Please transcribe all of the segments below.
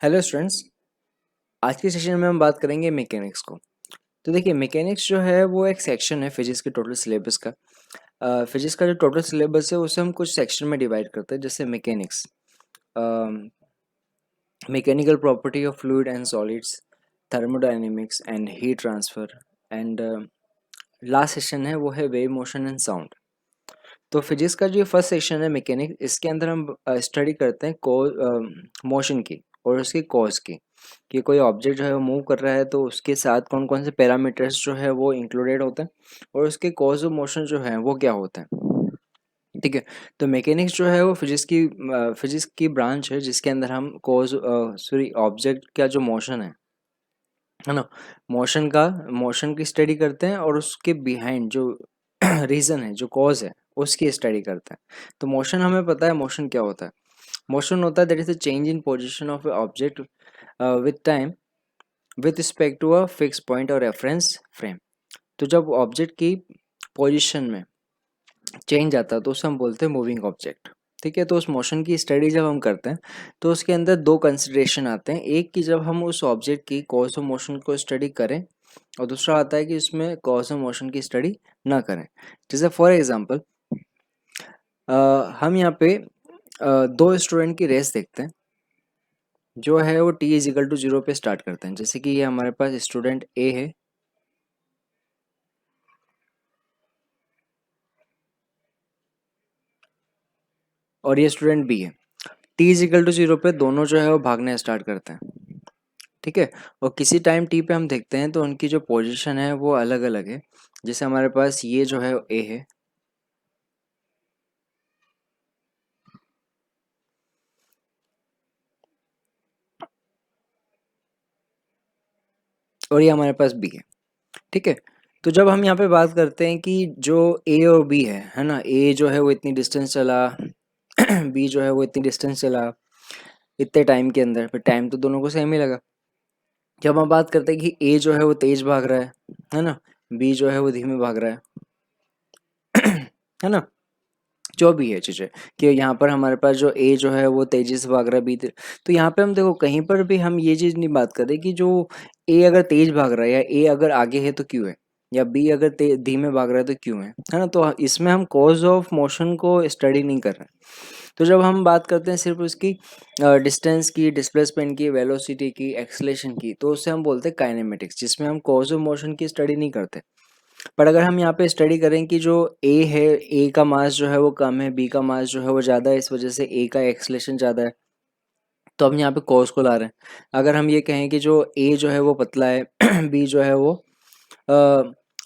Hello students. आज के session में हम बात करेंगे मैकेनिक्स को। तो देखिए, मैकेनिक्स जो है वो एक सेक्शन है फिजिक्स के टोटल सिलेबस का। फिजिक्स का जो टोटल सिलेबस है उसे हम कुछ सेक्शन में डिवाइड करते हैं, जैसे mechanics, mechanical property of fluid and solids, thermodynamics and heat transfer, and last session है वो है वेव मोशन एंड साउंड। तो फिजिक्स का जो फर्स्ट सेक्शन है मैकेनिक्स, इसके अंदर हम स्टडी करते हैं मोशन की और उसकी कॉज की, कि कोई ऑब्जेक्ट जो है वो मूव कर रहा है तो उसके साथ कौन कौन से पैरामीटर्स जो है वो इंक्लूडेड होते हैं और उसके कॉज ऑफ मोशन जो है वो क्या होता है। ठीक है। तो मैकेनिक्स जो है वो फिजिक्स की ब्रांच है जिसके अंदर हम ऑब्जेक्ट का जो मोशन है ना, मोशन की स्टडी करते हैं और उसके बिहाइंड जो रीज़न है, जो कॉज है, उसकी स्टडी करते हैं। तो मोशन हमें पता है, मोशन क्या होता है। मोशन होता है that is a change in position of a object with time with respect to a fix point और रेफरेंस फ्रेम। तो जब ऑब्जेक्ट की पोजिशन में चेंज आता है तो उसे हम बोलते हैं मूविंग ऑब्जेक्ट। ठीक है। तो उस मोशन की स्टडी जब हम करते हैं तो उसके अंदर दो कंसिडरेशन आते हैं। एक कि जब हम उस ऑब्जेक्ट की कॉज ऑफ मोशन को स्टडी करें, और दूसरा आता है कि उसमें कॉज ऑफ मोशन की स्टडी ना करें। जैसे फॉर एग्जांपल, हम यहाँ पे दो स्टूडेंट की रेस देखते हैं, जो है वो t इजिकल टू 0 पे स्टार्ट करते हैं। जैसे कि ये हमारे पास स्टूडेंट ए है और ये स्टूडेंट बी है। t इजिकल टू 0 पे दोनों जो है वो भागना स्टार्ट करते हैं। ठीक है। और किसी टाइम t पे हम देखते हैं तो उनकी जो पोजीशन है वो अलग अलग है। जैसे हमारे पास ये जो है ए है और ये हमारे पास बी है। ठीक है। तो जब हम यहाँ पे बात करते हैं कि जो ए और बी है ना, ए जो है वो इतनी डिस्टेंस चला, बी जो है वो इतनी डिस्टेंस चला इतने टाइम के अंदर, फिर टाइम तो दोनों को सेम ही लगा। जब हम बात करते हैं कि ए जो है वो तेज भाग रहा है ना, बी जो है वो धीमे भाग रहा है ना, जो भी है चीज़ें, कि यहाँ पर हमारे पास जो ए जो है वो तेजी से भाग रहा है, तो यहाँ पे हम देखो कहीं पर भी हम ये चीज़ नहीं बात कर रहे कि जो ए अगर तेज भाग रहा है या ए अगर आगे है तो क्यों है, या बी अगर धीमे भाग रहा है तो क्यों है ना। तो इसमें हम कॉज ऑफ मोशन को स्टडी नहीं कर रहे। तो जब हम बात करते हैं सिर्फ उसकी डिस्टेंस की, डिस्प्लेसमेंट की, वेलोसिटी की, एक्सलेशन की, तो उससे हम बोलते हैं काइनेमेटिक्स, जिसमें हम कॉज ऑफ मोशन की स्टडी नहीं करते। पर अगर हम यहाँ पे स्टडी करें कि जो ए है, ए का मास जो है वो कम है, बी का मास जो है वो ज़्यादा है, इस वजह से ए का एक्सलेशन ज़्यादा है, तो हम यहाँ पे कॉज को ला रहे हैं। अगर हम ये कहें कि जो ए जो है वो पतला है, बी जो है वो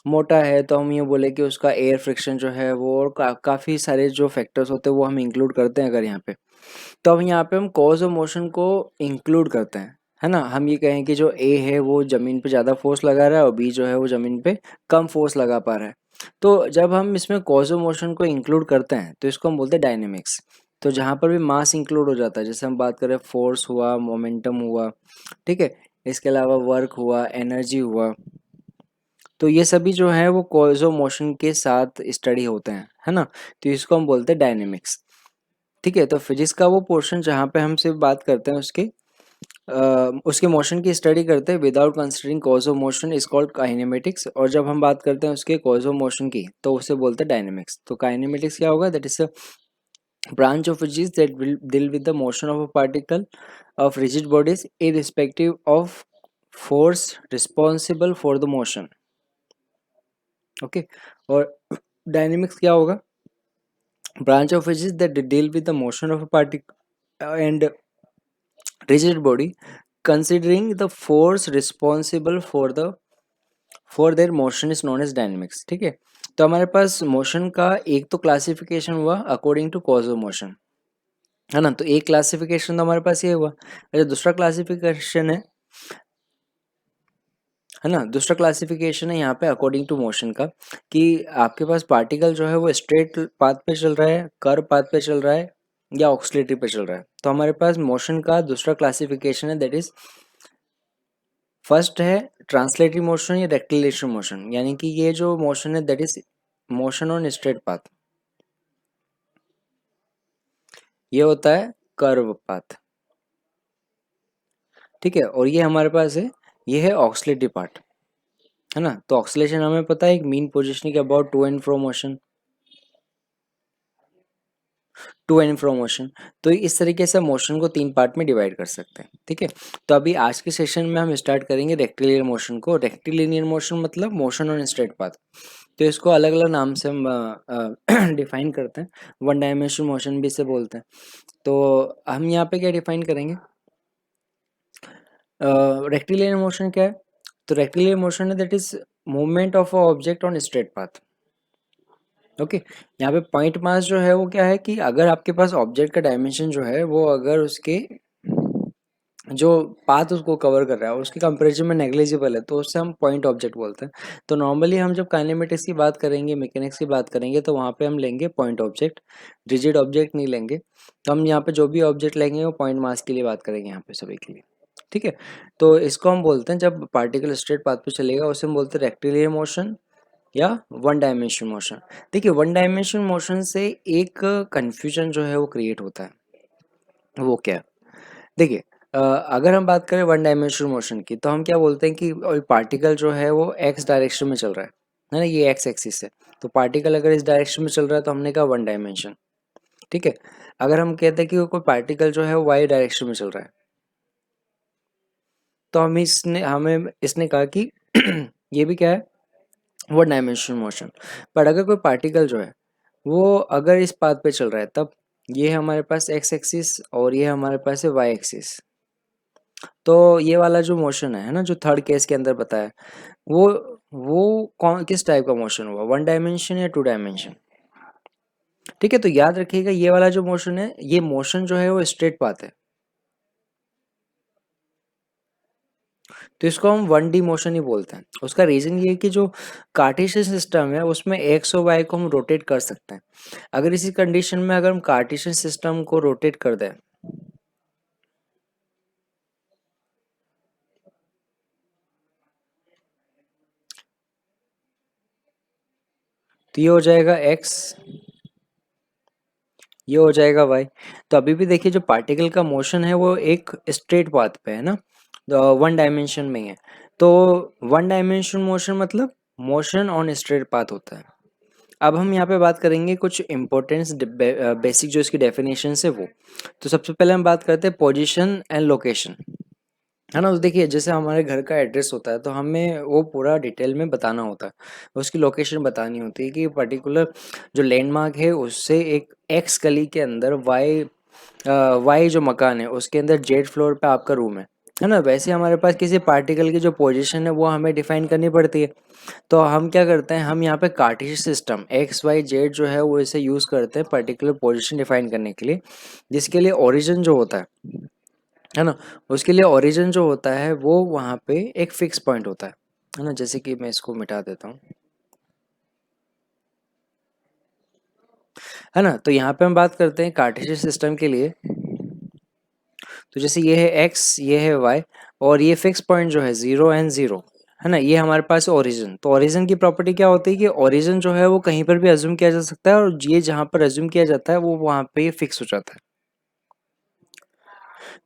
मोटा है, तो हम ये बोले कि उसका एयर फ्रिक्शन जो है वो, और काफ़ी सारे जो फैक्टर्स होते हैं वो हम इंक्लूड करते हैं अगर यहाँ पे। तो अब यहाँ पे हम कॉज ऑफ मोशन को इंक्लूड करते हैं, है ना। हम ये कहें कि जो ए है वो ज़मीन पे ज़्यादा फोर्स लगा रहा है और बी जो है वो ज़मीन पे कम फोर्स लगा पा रहा है। तो जब हम इसमें कॉज ऑफ मोशन को इंक्लूड करते हैं तो इसको हम बोलते हैं डायनेमिक्स। तो जहाँ पर भी मास इंक्लूड हो जाता है, जैसे हम बात करें फोर्स हुआ, मोमेंटम हुआ, ठीक है, इसके अलावा वर्क हुआ, एनर्जी हुआ, तो ये सभी जो है वो कॉज ऑफ मोशन के साथ स्टडी होते हैं, है ना। तो इसको हम बोलते हैं डायनेमिक्स। ठीक है। तो फिजिक्स का वो पोर्शन जहाँ पे हम सिर्फ बात करते हैं उसके मोशन की स्टडी करते हैं without considering cause of motion is called kinematics, और जब हम बात करते हैं उसके कॉज ऑफ मोशन की तो उसे बोलते हैं डायनेमिक्स। तो काइनेमेटिक्स क्या होगा, that is a branch of physics that will deal with the motion of a particle of rigid bodies irrespective of force responsible for the motion। Okay. और dynamics क्या होगा, branch of physics that deal with the motion of a particle and rigid body considering the force responsible for their motion is known as dynamics। ठीक है। तो हमारे पास motion का एक तो क्लासिफिकेशन हुआ according to cause of motion, है ना। तो एक क्लासिफिकेशन तो हमारे पास ये हुआ। अच्छा, दूसरा क्लासिफिकेशन है ना, दूसरा क्लासिफिकेशन है यहाँ पे अकॉर्डिंग टू मोशन का, कि आपके पास पार्टिकल जो है वो स्ट्रेट पाथ पे चल रहा है, कर्व पाथ पे चल रहा है, या ऑक्सीलेटरी पे चल रहा है। तो हमारे पास मोशन का दूसरा क्लासिफिकेशन है, दैट इज फर्स्ट है ट्रांसलेटरी मोशन या रेक्टिलेशन मोशन, यानी कि ये जो मोशन है that is motion on straight path, ये होता है कर्व पाथ। ठीक है, और ये हमारे पास है, ये है ऑक्सीलरी पार्ट, है ना। तो ऑक्सीलेशन हमें पता है एक mean positioning about to and fro motion, to and fro motion. तो इस तरीके से मोशन को 3 पार्ट में डिवाइड कर सकते हैं, ठीक है। तो अभी आज के सेशन में हम स्टार्ट करेंगे रेक्टिलिनियर मोशन को। रेक्टिलिनियर मोशन मतलब मोशन ऑन स्ट्रेट पाथ। तो इसको अलग अलग नाम से हम डिफाइन करते हैं। वन डायमेंशन मोशन भी इसे बोलते हैं। तो हम यहाँ पे क्या डिफाइन करेंगे, रेक्टिलिनियर मोशन क्या है। तो रेक्टिलिनियर मोशन है that is movement of a object on straight path. Okay, यहाँ पे पॉइंट मास जो है वो क्या है कि अगर आपके पास ऑब्जेक्ट का डायमेंशन जो है वो अगर उसके जो पाथ उसको कवर कर रहा है उसके कंपेरिजन में नेग्लिजिबल है, तो उससे हम पॉइंट ऑब्जेक्ट बोलते हैं। तो नॉर्मली हम जब काइनेमेटिक्स की बात करेंगे, मैकेनिक्स की बात करेंगे, तो वहाँ पे हम लेंगे पॉइंट ऑब्जेक्ट, रिजिड ऑब्जेक्ट नहीं लेंगे। तो हम यहाँ पे जो भी ऑब्जेक्ट लेंगे वो पॉइंट मास के लिए बात करेंगे यहाँ पे सभी के लिए, ठीक है। तो इसको हम बोलते हैं जब पार्टिकल स्ट्रेट पाथ पे चलेगा उसे हम बोलते हैं रेक्टिलिनियर मोशन या वन डायमेंशन मोशन। देखिए, वन डायमेंशन मोशन से एक कंफ्यूजन जो है वो क्रिएट होता है, वो क्या है। देखिए, अगर हम बात करें वन डायमेंशनल मोशन की, तो हम क्या बोलते हैं कि पार्टिकल जो है वो एक्स डायरेक्शन में चल रहा है ना, ये एक्स एक्सिस है। तो पार्टिकल अगर इस डायरेक्शन में चल रहा है तो हमने कहा वन डायमेंशन, ठीक है। अगर हम कहते हैं कि कोई पार्टिकल जो है वो वाई डायरेक्शन में चल रहा है, तो हमें इसने कहा कि ये भी क्या है, वन डायमेंशनल मोशन। पर अगर कोई पार्टिकल जो है वो अगर इस पाथ पे चल रहा है, तब ये है हमारे पास एक्स एक्सिस और ये हमारे पास है वाई एक्सिस। तो ये वाला जो मोशन है ना, जो थर्ड केस के अंदर बताया, वो वो कौन किस टाइप का मोशन हुआ, वन डायमेंशन या टू डायमेंशन, ठीक है। तो याद रखिएगा ये वाला जो मोशन है, ये मोशन जो है वो स्ट्रेट पाथ है, तो इसको हम वन डी मोशन ही बोलते हैं। उसका रीजन ये है कि जो कार्टेशियन सिस्टम है उसमें एक्स और वाई को हम रोटेट कर सकते हैं। अगर इसी कंडीशन में अगर हम कार्टेशियन सिस्टम को रोटेट कर दें, तो ये हो जाएगा एक्स, ये हो जाएगा वाई। तो अभी भी देखिए जो पार्टिकल का मोशन है वो एक स्ट्रेट पाथ पे है ना, वन डायमेंशन में ही है। तो वन डायमेंशन मोशन मतलब मोशन ऑन स्ट्रेट पाथ होता है। अब हम यहाँ पे बात करेंगे कुछ इंपॉर्टेंस बेसिक जो इसकी डेफिनेशन है वो। तो सबसे पहले हम बात करते हैं पोजीशन एंड लोकेशन, है ना। तो देखिए जैसे हमारे घर का एड्रेस होता है तो हमें वो पूरा डिटेल में बताना होता है, उसकी लोकेशन बतानी होती है कि पर्टिकुलर जो लैंडमार्क है उससे एक एक्स गली के अंदर वाई जो मकान है उसके अंदर जेड फ्लोर पे आपका रूम है ना। वैसे हमारे पास किसी पार्टिकल की जो पोजीशन है वो हमें डिफाइन करनी पड़ती है। तो हम क्या करते हैं, हम यहाँ पे Cartesian system X Y Z जो है वो इसे यूज़ करते हैं पर्टिकुलर पोजीशन डिफाइन करने के लिए, जिसके लिए ओरिजिन जो होता है ना, उसके लिए ओरिजिन जो होता है वो वहाँ पे एक फिक्स पॉइंट होता है ना। जैसे कि मैं इसको मिटा देता हूँ, है ना। तो यहाँ पे हम बात करते हैं कार्टेशियन सिस्टम के लिए। तो जैसे ये है एक्स, ये है वाई, और ये फिक्स पॉइंट जो है 0 एंड 0, है ना, ये हमारे पास ओरिजिन। तो ओरिजिन की प्रॉपर्टी क्या होती है कि ओरिजिन जो है वो कहीं पर भी अज्यूम किया जा सकता है, और ये जहाँ पर अज्यूम किया जाता है वो वहाँ पे फिक्स हो जाता है।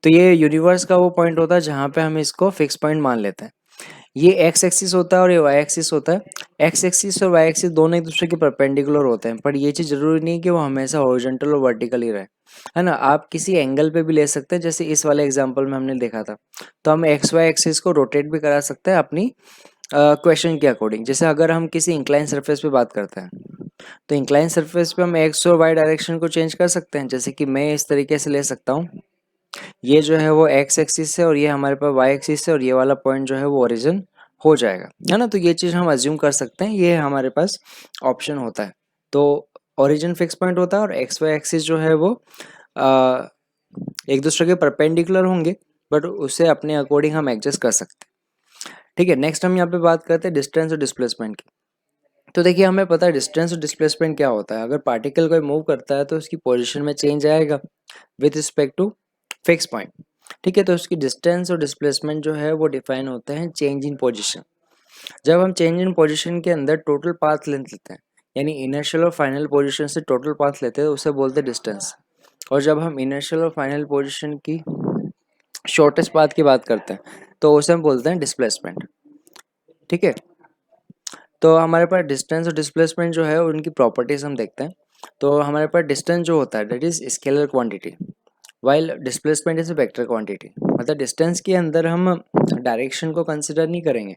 तो ये यूनिवर्स का वो पॉइंट होता है जहाँ पे हम इसको फिक्स पॉइंट मान लेते हैं। ये एक्स एक्सिस होता है और ये वाई एक्सिस होता है। एक्स एक्सिस और वाई एक्सिस दोनों एक दूसरे के परपेंडिकुलर होते हैं, पर ये चीज़ जरूरी नहीं कि वो हमेशा हॉरिजॉन्टल और वर्टिकल ही रहे, है ना। आप किसी एंगल पे भी ले सकते हैं, जैसे इस वाले एग्जांपल में हमने देखा था। तो हम एक्स वाई एक्सिस को रोटेट भी करा सकते हैं अपनी क्वेश्चन के अकॉर्डिंग। जैसे अगर हम किसी इंक्लाइन सरफेस पे बात करते हैं, तो इंक्लाइन सरफेस पे हम एक्स और वाई डायरेक्शन को चेंज कर सकते हैं। जैसे कि मैं इस तरीके से ले सकता हूँ, ये जो है वो एक्स एक्सिस है और ये हमारे पास वाई एक्सिस है, और ये वाला पॉइंट जो है वो ओरिजिन हो जाएगा, है ना। तो ये चीज़ हम अज्यूम कर सकते हैं, ये हमारे पास ऑप्शन होता है। तो ओरिजिन फिक्स पॉइंट होता है और एक्स वाई एक्सिस जो है वो आ, एक दूसरे के परपेंडिकुलर होंगे, बट उसे अपने अकॉर्डिंग हम एडजस्ट कर सकते हैं, ठीक है। नेक्स्ट हम यहाँ पे बात करते हैं डिस्टेंस और डिस्प्लेसमेंट की। तो देखिए हमें पता है डिस्टेंस और डिस्प्लेसमेंट क्या होता है। अगर पार्टिकल कोई मूव करता है तो उसकी पोजिशन में चेंज आएगा with respect to fix point, ठीक है। तो उसकी डिस्टेंस और डिस्प्लेसमेंट जो है वो डिफाइन होते हैं चेंज इन पोजीशन। जब हम चेंज इन पोजीशन के अंदर टोटल पाथ लेंथ लेते हैं, यानी इनिशियल और फाइनल पोजीशन से टोटल पाथ लेते हैं, उसे बोलते हैं डिस्टेंस। और जब हम इनिशियल और फाइनल पोजीशन की शॉर्टेस्ट पाथ की बात करते हैं तो उसे हम बोलते हैं डिस्प्लेसमेंट। ठीक है, तो हमारे पास डिस्टेंस और डिस्प्लेसमेंट जो है उनकी प्रॉपर्टीज हम देखते हैं। तो हमारे पास डिस्टेंस जो होता है that is scalar quantity, while displacement is vector quantity. मतलब डिस्टेंस के अंदर हम डायरेक्शन को कंसिडर नहीं करेंगे,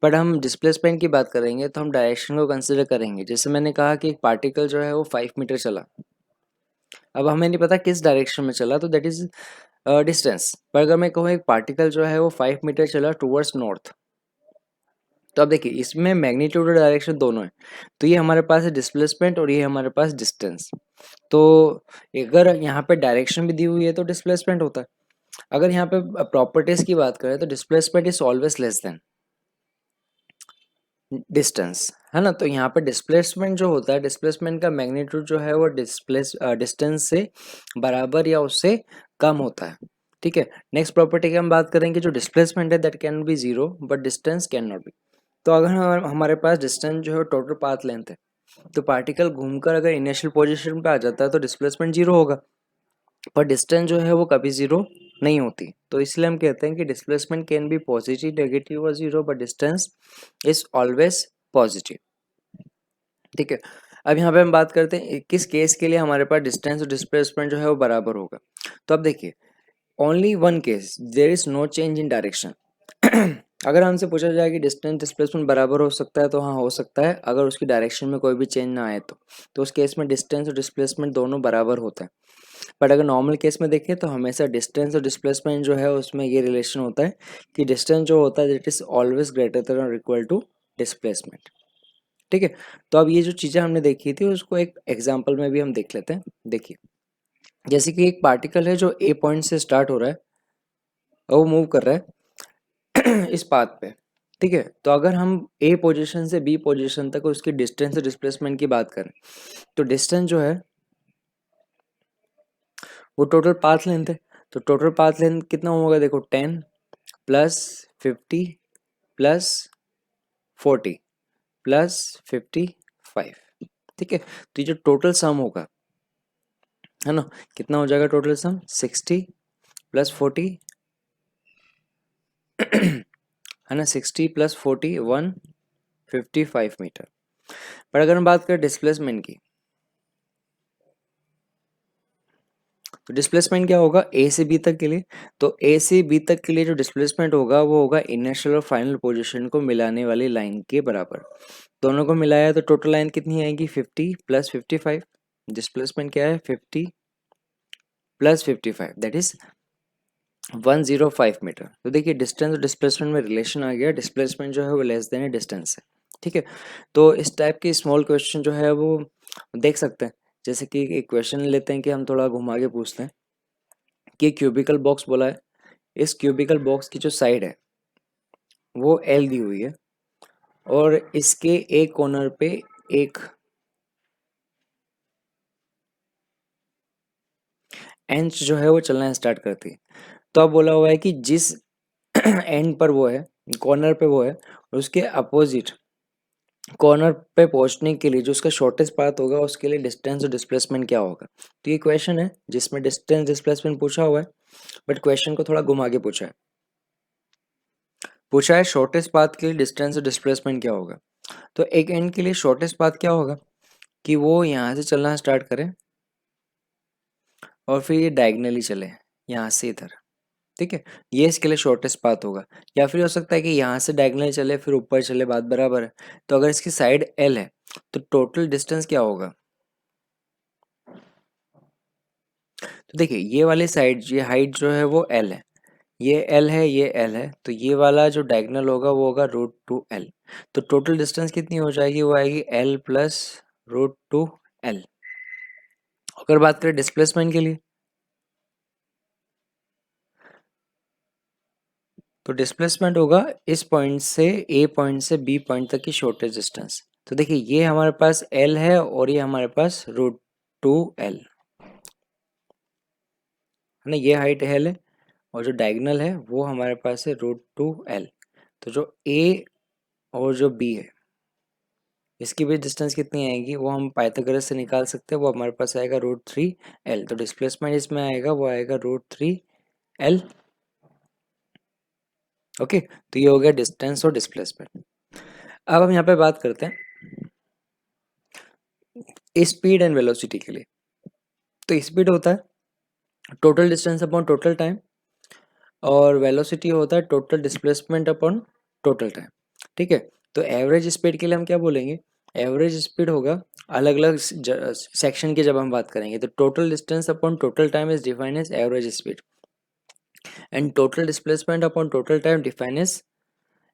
बट हम डिस्प्लेसमेंट की बात करेंगे तो हम डायरेक्शन को कंसिडर करेंगे। जैसे मैंने कहा कि एक पार्टिकल जो है वो 5 मीटर चला, अब हमें नहीं पता किस डायरेक्शन में चला, तो दैट इज डिस्टेंस। पर अगर मैं कहूँ एक पार्टिकल जो है वो 5 मीटर चला टूवर्ड्स नॉर्थ, तो अब देखिए इसमें मैग्नीट्यूड और डायरेक्शन दोनों है, तो ये हमारे पास है डिस्प्लेसमेंट और ये हमारे पास डिस्टेंस। तो अगर यहाँ पे डायरेक्शन भी दी हुई है तो डिस्प्लेसमेंट होता है। अगर यहाँ पे प्रॉपर्टीज की बात करें तो displacement is always less then distance, है ना। तो यहाँ पे डिस्प्लेसमेंट जो होता है, डिस्प्लेसमेंट का मैग्नीट्यूड जो है वो डिस्टेंस से बराबर या उससे कम होता है। ठीक है, नेक्स्ट प्रॉपर्टी की हम बात करेंगे, जो डिस्प्लेसमेंट है that can be zero but distance can not B. तो अगर हमारे पास डिस्टेंस जो है टोटल पाथ लेंथ है, तो पार्टिकल घूमकर अगर इनिशियल पोजीशन पे आ जाता है तो डिस्प्लेसमेंट जीरो होगा, पर डिस्टेंस जो है वो कभी जीरो नहीं होती। तो इसलिए हम कहते हैं कि displacement can be positive, negative और zero, but distance is always positive. ठीक है, अब यहाँ पे हम बात करते हैं किस केस के लिए हमारे पास डिस्टेंस और डिस्प्लेसमेंट जो है वो बराबर होगा। तो अब देखिए only one case there is no change in direction. अगर हमसे पूछा जाए कि डिस्टेंस डिस्प्लेसमेंट बराबर हो सकता है, तो हाँ हो सकता है, अगर उसकी डायरेक्शन में कोई भी चेंज ना आए तो उस केस में डिस्टेंस और डिस्प्लेसमेंट दोनों बराबर होता है। बट अगर नॉर्मल केस में देखें तो हमेशा डिस्टेंस और डिस्प्लेसमेंट जो है उसमें ये रिलेशन होता है कि डिस्टेंस जो होता है that is always greater than और इक्वल टू डिस्प्लेसमेंट। ठीक है, तो अब ये जो चीज़ें हमने देखी थी उसको एक एग्जाम्पल में भी हम देख लेते हैं। देखिए जैसे कि एक पार्टिकल है जो ए पॉइंट से स्टार्ट हो रहा है और वो मूव कर रहा है इस पाथ पे। ठीक है, तो अगर हम ए पोजीशन से बी पोजीशन तक उसकी डिस्टेंस और डिस्प्लेसमेंट की बात करें, तो डिस्टेंस जो है वो टोटल पाथ लेंथ है। तो टोटल पाथ लेंथ कितना होगा, देखो 10 प्लस 50 प्लस 40 प्लस 55। ठीक है, तो ये जो टोटल सम होगा, है ना, कितना हो जाएगा टोटल सम 60 प्लस 40 है ना, 60 प्लस 40 155 मीटर। पर अगर हम बात करें डिस्प्लेसमेंट की, तो डिस्प्लेसमेंट क्या होगा ए से बी तक के लिए, तो ए से बी तक के लिए जो डिस्प्लेसमेंट होगा वो होगा इनिशियल और फाइनल पोजीशन को मिलाने वाली लाइन के बराबर। दोनों को मिलाया तो टोटल लाइन कितनी आएगी 50 प्लस 55। डिस्प्लेसमेंट क्या है 50 प्लस 55 दैट इज 105 मीटर। तो देखिए डिस्टेंस और डिस्प्लेसमेंट में रिलेशन आ गया, डिस्प्लेसमेंट जो है वो लेस देन डिस्टेंस है। ठीक है, तो इस टाइप के स्मॉल क्वेश्चन जो है वो देख सकते हैं। जैसे कि एक क्वेश्चन लेते हैं कि हम थोड़ा घुमा के पूछते हैं कि क्यूबिकल बॉक्स बोला है, इस क्यूबिकल बॉक्स की जो साइड है वो एल दी हुई है और इसके एक कॉर्नर पे एक एंच जो है वो चलना स्टार्ट करती है। तो अब बोला हुआ है कि जिस एंड पर वो है, कॉर्नर पे वो है, उसके अपोजिट कॉर्नर पे पहुंचने के लिए जो उसका शॉर्टेस्ट पाथ होगा उसके लिए डिस्टेंस और डिस्प्लेसमेंट क्या होगा। तो ये क्वेश्चन है जिसमें डिस्टेंस डिस्प्लेसमेंट पूछा हुआ है, बट क्वेश्चन को थोड़ा घुमा के पूछा है शॉर्टेस्ट पाथ के लिए डिस्टेंस और डिस्प्लेसमेंट क्या होगा। तो एक एंड के लिए शॉर्टेस्ट पाथ क्या होगा कि वो यहाँ से चलना स्टार्ट करे और फिर ये डायगनली चले यहाँ से इधर। ठीक है, ये इसके लिए शॉर्टेस्ट पाथ होगा। या फिर हो सकता है कि यहाँ से डायगनली चले फिर ऊपर चले, बात बराबर है। तो अगर इसकी साइड एल है तो टोटल डिस्टेंस क्या होगा, तो देखिए ये वाली साइड ये हाइट जो है वो एल है, ये एल है, ये एल है, तो ये वाला जो डायगनल होगा वो होगा √2L। तो टोटल डिस्टेंस कितनी हो जाएगी, वो आएगी L प्लस √2L। अगर बात करें डिस्प्लेसमेंट के लिए, तो डिस्प्लेसमेंट होगा इस पॉइंट से ए पॉइंट से बी पॉइंट तक की शॉर्टेस्ट डिस्टेंस। तो देखिए ये हमारे पास L है और ये हमारे पास √2L है ना, ये हाइट L है और जो डायगनल है वो हमारे पास है √2L। तो जो ए और जो बी है इसकी भी डिस्टेंस कितनी आएगी वो हम पाइथागोरस से निकाल सकते हैं, वो हमारे पास आएगा √3L। तो डिस्प्लेसमेंट इसमें आएगा वो आएगा √3L ओके, तो ये हो गया डिस्टेंस और डिस्प्लेसमेंट। अब हम यहाँ पे बात करते हैं स्पीड एंड वेलोसिटी के लिए। तो स्पीड होता है total distance upon total time, और वेलोसिटी होता है total displacement upon total time. ठीक है, तो एवरेज स्पीड के लिए हम क्या बोलेंगे, एवरेज स्पीड होगा अलग अलग सेक्शन की जब हम बात करेंगे, तो total distance upon total time is defined as average speed, and total displacement upon total time defined as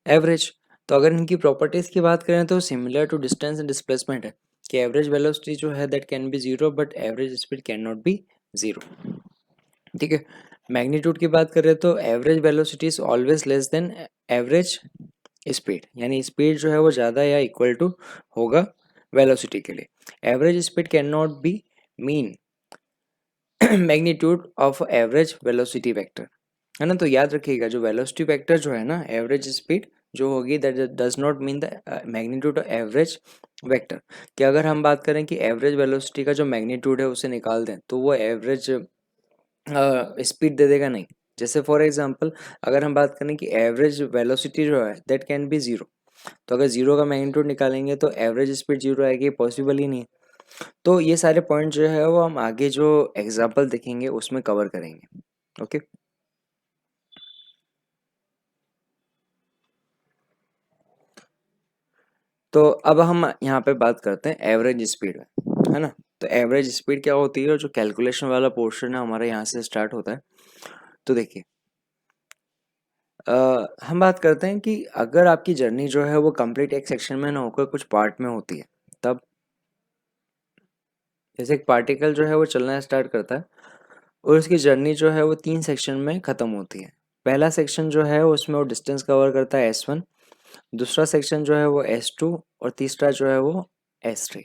average. तो अगर इनकी प्रॉपर्टीज की बात करें तो similar to distance and displacement है कि एवरेज वेलोसिटी जो है that can be zero but average speed can not be zero. ठीक है, मैग्नीट्यूड की बात करें तो average velocity is always less than average speed, यानी स्पीड जो है वो ज़्यादा या इक्वल टू होगा वेलोसिटी के लिए। Average speed can not B mean magnitude of average velocity vector, है ना। तो याद रखिएगा जो वेलोसिटी वेक्टर जो है ना, एवरेज स्पीड जो होगी that does not mean the magnitude of average vector. कि अगर हम बात करें कि एवरेज वेलोसिटी का जो मैग्नीट्यूड है उसे निकाल दें तो वो एवरेज स्पीड दे देगा नहीं। जैसे फॉर एग्जांपल अगर हम बात करें कि एवरेज वेलोसिटी जो है दैट कैन बी जीरो, तो अगर जीरो का मैग्नीट्यूड निकालेंगे तो एवरेज स्पीड जीरो आएगी, पॉसिबल ही नहीं है। तो ये सारे पॉइंट जो है वो हम आगे जो एग्जाम्पल देखेंगे उसमें कवर करेंगे। ओके, तो अब हम यहाँ पे बात करते हैं एवरेज स्पीड में, है ना। तो एवरेज स्पीड क्या होती है, और जो कैलकुलेशन वाला पोर्शन है हमारे यहाँ से स्टार्ट होता है। तो देखिए हम बात करते हैं कि अगर आपकी जर्नी जो है वो कंप्लीट एक सेक्शन में ना होकर कुछ पार्ट में होती है, तब जैसे एक पार्टिकल जो है वो चलना स्टार्ट करता है और उसकी जर्नी जो है वो 3 सेक्शन में ख़त्म होती है। पहला सेक्शन जो है उसमें वो डिस्टेंस कवर करता है S1, दूसरा सेक्शन जो है वो S2, और तीसरा जो है वो S3,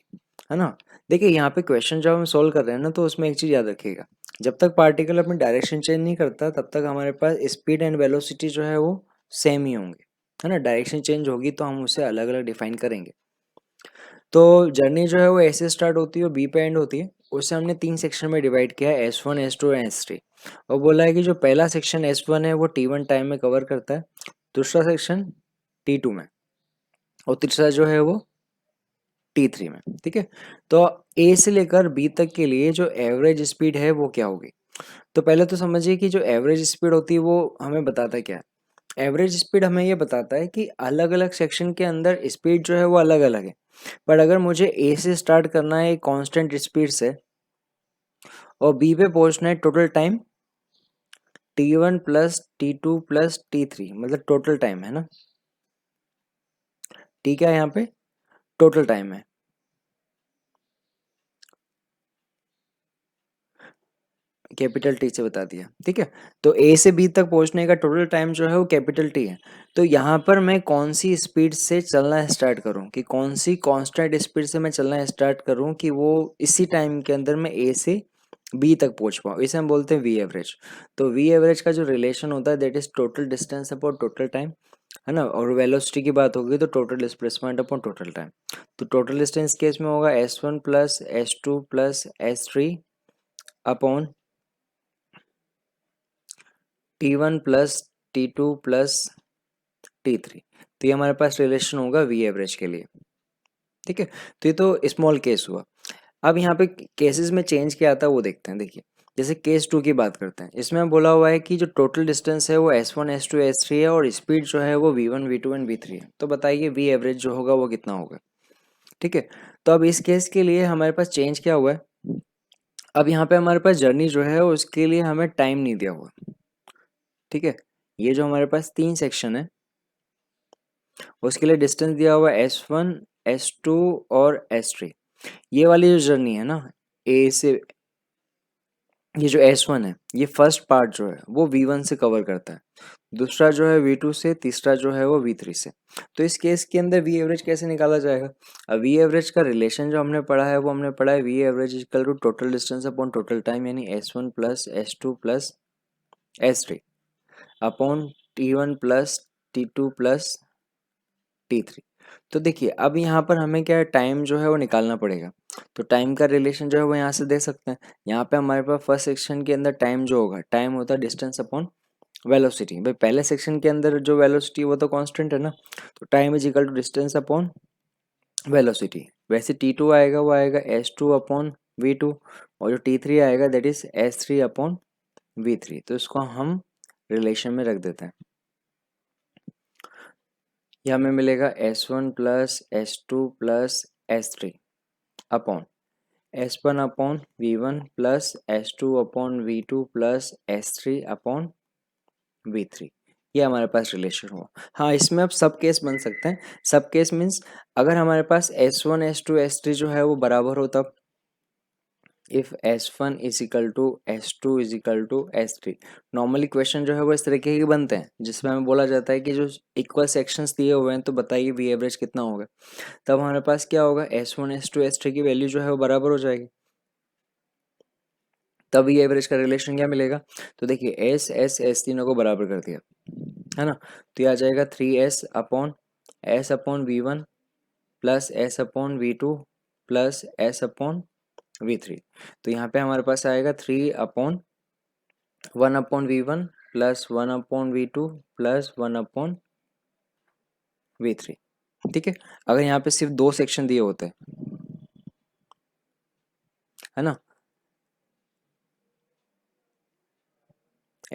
है ना। देखिए यहाँ पे क्वेश्चन जब हम सोल्व कर रहे हैं ना, तो उसमें एक चीज़ याद रखिएगा, जब तक पार्टिकल अपनी डायरेक्शन चेंज नहीं करता तब तक हमारे पास स्पीड एंड वेलोसिटी जो है वो सेम ही होंगे, है ना। डायरेक्शन चेंज होगी तो हम उसे अलग अलग डिफाइन करेंगे। तो जर्नी जो है वो ऐसे स्टार्ट होती है और बी पे एंड होती है। उसे हमने 3 सेक्शन में डिवाइड किया है, S1, S2 और S3। और बोला है कि जो पहला सेक्शन S1 है वो T1 टाइम में कवर करता है, दूसरा सेक्शन T2 में, और तीसरा जो है वो T3 में। ठीक है, तो A से लेकर B तक के लिए जो एवरेज स्पीड है वो क्या होगी। तो पहले तो समझिए कि जो एवरेज स्पीड होती है वो हमें बताता क्या है। एवरेज स्पीड हमें ये बताता है कि अलग अलग सेक्शन के अंदर स्पीड जो है वो अलग अलग है, पर अगर मुझे ए से स्टार्ट करना है कांस्टेंट स्पीड से और बी पे पहुंचना है total time T1 plus T2 plus T3, मतलब टोटल टाइम है ना। टी क्या है यहाँ पे, टोटल टाइम है। कैपिटल टी से बता दिया, ठीक है। तो ए से बी तक पहुंचने का टोटल टाइम जो है वो कैपिटल टी है। तो यहाँ पर मैं कौन सी स्पीड से चलना स्टार्ट करूँ, कि कौन सी कांस्टेंट स्पीड से मैं चलना स्टार्ट करूँ कि वो इसी टाइम के अंदर मैं ए से बी तक पहुंच पाऊँ, इसे हम बोलते हैं वी एवरेज। तो वी एवरेज का जो रिलेशन होता है that is total distance upon total time, है ना। और वेलोसिटी की बात होगी तो total displacement upon total time. तो टोटल डिस्टेंस केस में होगा S1 plus S2 plus S3 upon T1 plus T2 plus T3। तो ये हमारे पास रिलेशन होगा वी एवरेज के लिए। ठीक है, तो ये तो स्मॉल केस हुआ। अब यहाँ पे केसेस में चेंज क्या आता है वो देखते हैं। देखिए जैसे केस 2 की बात करते हैं, इसमें बोला हुआ है कि जो टोटल डिस्टेंस है वो S1 S2 S3 है और स्पीड जो है वो V1 V2 एंड V3 है। तो बताइए वी एवरेज जो होगा वो कितना होगा। ठीक है, तो अब इस केस के लिए हमारे पास चेंज क्या हुआ है, अब यहाँ पे हमारे पास जर्नी जो है उसके लिए हमें टाइम नहीं दिया हुआ। ठीक है, ये जो हमारे पास 3 सेक्शन है उसके लिए डिस्टेंस दिया हुआ है S1 S2 और S3। ये वाली जो जर्नी है ना ए से, ये जो S1 है ये फर्स्ट पार्ट जो है वो V1 से कवर करता है, दूसरा जो है V2 से, तीसरा जो है वो V3 से। तो इस केस के अंदर वी एवरेज कैसे निकाला जाएगा। अब वी एवरेज का रिलेशन जो हमने पढ़ा है वो हमने पढ़ा है V average equal to total distance upon total time, यानी S1 plus S2 plus S3 upon T1 plus T2 plus T3। तो देखिए अब यहाँ पर हमें क्या है, टाइम जो है वो निकालना पड़ेगा। तो टाइम का रिलेशन जो है वो यहाँ से दे सकते हैं। यहाँ पे हमारे पास फर्स्ट सेक्शन के अंदर टाइम जो होगा, टाइम होता है डिस्टेंस अपॉन वेलोसिटी। भाई पहले सेक्शन के अंदर जो वेलोसिटी वो तो कांस्टेंट है ना, तो time is equal to distance upon velocity. वैसे T2 आएगा वो आएगा S2 अपॉन V2, और जो T3 आएगा that is S3 upon V3। तो इसको हम रिलेशन में रख देते हैं। ये हमें मिलेगा S1 plus S2 plus S3 upon S1 upon V1 plus S2 upon V2 plus S3 upon V3। ये हमारे पास रिलेशन हुआ। हाँ, इसमें अब सब केस बन सकते हैं। सब केस मीन्स अगर हमारे पास S1 S2 S3 जो है वो बराबर हो, तब if S1 is equal to S2 is equal to S3। Normally question जो है वो इस तरीके के बनते हैं जिसमें हमें बोला जाता है कि जो इक्वल सेक्शंस दिए हुए हैं तो बताइए वी एवरेज कितना होगा। तब हमारे पास क्या होगा, S1 S2 S3 की वैल्यू जो है वो बराबर हो जाएगी, तब वी एवरेज का रिलेशन क्या मिलेगा। तो देखिए S तीनों को बराबर कर दिया है ना, तो ये आ जाएगा 3S upon S upon V1 plus S upon V2 plus S upon V3। तो यहाँ पे हमारे पास आएगा 3/1/V1 plus 1/V2 plus 1/V3। ठीक है, अगर यहाँ पे सिर्फ दो सेक्शन दिए होते है ना,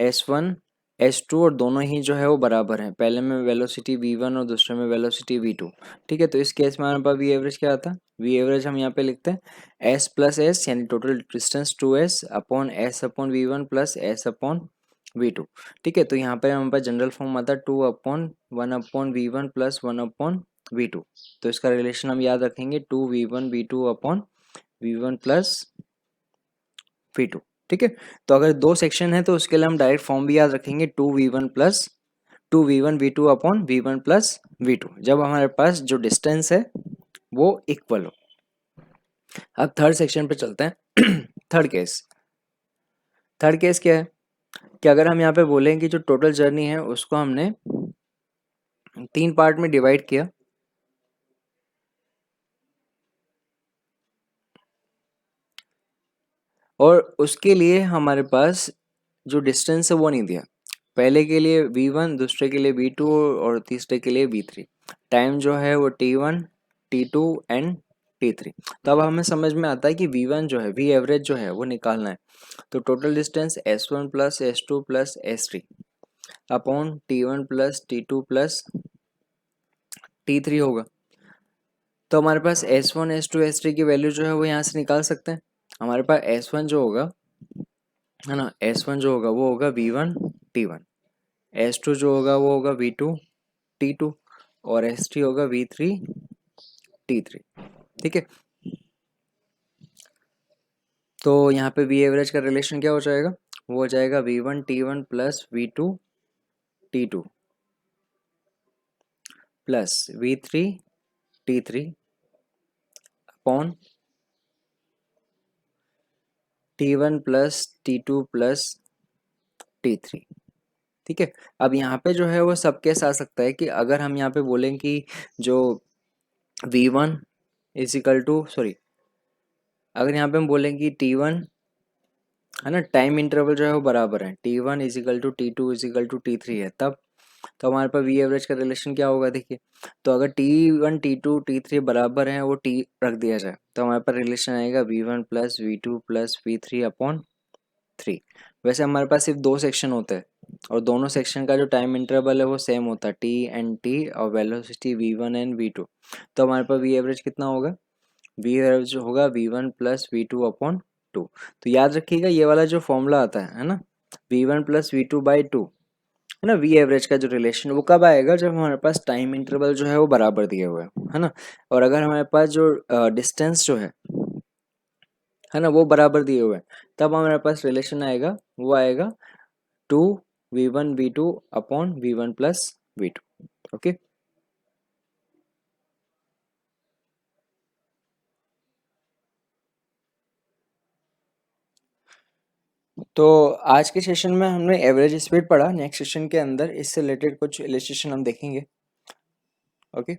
S1 S2 और दोनों ही जो है वो बराबर हैं, पहले में वेलोसिटी V1 और दूसरे में वेलोसिटी V2। ठीक है, तो इस केस में हमारे पास वी एवरेज क्या आता है, वी एवरेज हम यहाँ पे लिखते हैं S प्लस एस यानी total distance 2S upon S upon V1 plus S upon V2। ठीक है, तो यहाँ पे हमारे पास जनरल फॉर्म आता है 2/1/V1 प्लस 1/V2। तो इसका रिलेशन हम याद रखेंगे 2V1V2 upon V1 plus V2। ठीक है, तो अगर दो सेक्शन है तो उसके लिए हम डायरेक्ट फॉर्म भी याद रखेंगे 2V1 V2 upon V1 plus V2, जब हमारे पास जो डिस्टेंस है वो इक्वल हो। अब थर्ड सेक्शन पे चलते हैं। थर्ड केस क्या है कि अगर हम यहाँ पे बोलें कि जो टोटल जर्नी है उसको हमने 3 पार्ट में डिवाइड किया, और उसके लिए हमारे पास जो डिस्टेंस है वो नहीं दिया, पहले के लिए V1, दूसरे के लिए V2 और तीसरे के लिए V3। टाइम जो है वो T1 T2 एंड T3। तो अब हमें समझ में आता है कि V1 जो है, वी एवरेज जो है वो निकालना है। तो total distance S1 plus S2 plus S3 upon T1 plus T2 plus T3 होगा। तो हमारे पास S1 S2 S3 की वैल्यू जो है वो यहाँ से निकाल सकते हैं। हमारे पास S1 जो होगा है ना, S1 जो होगा वो होगा V1 T1, S2 जो होगा वो होगा V2 T2, और S3 होगा V3 T3। ठीक है, तो यहाँ पे वी एवरेज का रिलेशन क्या हो जाएगा, वो हो जाएगा V1 T1 plus V2 T2 plus V3 T3 upon T1 plus T2 plus T3। ठीक है, अब यहाँ पे जो है वो सब केस आ सकता है कि अगर हम यहाँ पे बोलें कि जो V1 is equal to sorry, अगर यहाँ पे हम बोलें कि T1 है ना, टाइम इंटरवल जो है वो बराबर है, T1 is equal to T2 is equal to T3 है, तब तो हमारे पास वी एवरेज का रिलेशन क्या होगा देखिए। तो अगर T1 T2 T3 बराबर है, वो T रख दिया जाए, तो हमारे पास रिलेशन आएगा V1 plus V2 plus V3 upon 3। वैसे हमारे पास सिर्फ दो सेक्शन होते हैं और दोनों सेक्शन का जो टाइम इंटरवल है वो सेम होता है T एंड T, और वेलोसिटी V1 एंड V2। तो हमारे पास वी एवरेज कितना होगा, वी एवरेज होगा V1 प्लस V2 अपॉन 2। तो याद रखिएगा ये वाला जो फॉर्मूला आता है ना, V1 प्लस V2/2 है ना, वी एवरेज का जो रिलेशन वो कब आएगा, जब हमारे पास टाइम इंटरवल जो है वो बराबर दिए हुए है ना, और अगर हमारे पास जो डिस्टेंस जो है ना वो बराबर दिए हुए हैं, तब हमारे पास रिलेशन आएगा, वो आएगा 2V1V2 upon V1 plus V2। Okay, तो आज के सेशन में हमने एवरेज स्पीड पढ़ा। नेक्स्ट सेशन के अंदर इससे रिलेटेड कुछ इलस्ट्रेशन हम देखेंगे। ओके।